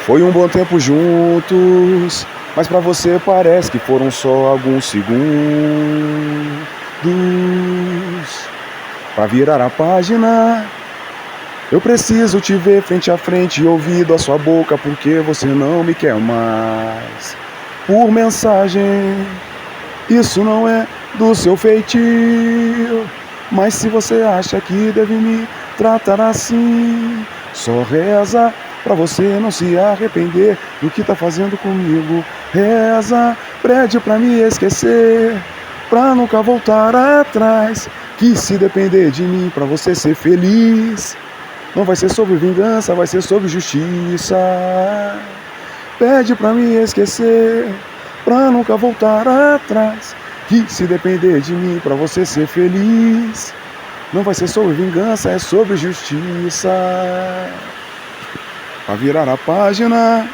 Foi um bom tempo juntos, mas pra você parece que foram só alguns segundos. Pra virar a página, eu preciso te ver frente a frente e ouvido a sua boca, porque você não me quer mais. Por mensagem, isso não é do seu feitio, mas se você acha que deve me tratar assim, só reza pra você não se arrepender do que tá fazendo comigo. Reza, pede pra me esquecer, pra nunca voltar atrás, que se depender de mim pra você ser feliz, não vai ser sobre vingança, vai ser sobre justiça. Pede pra me esquecer, pra nunca voltar atrás, que se depender de mim pra você ser feliz, não vai ser sobre vingança, é sobre justiça. Pra virar a página,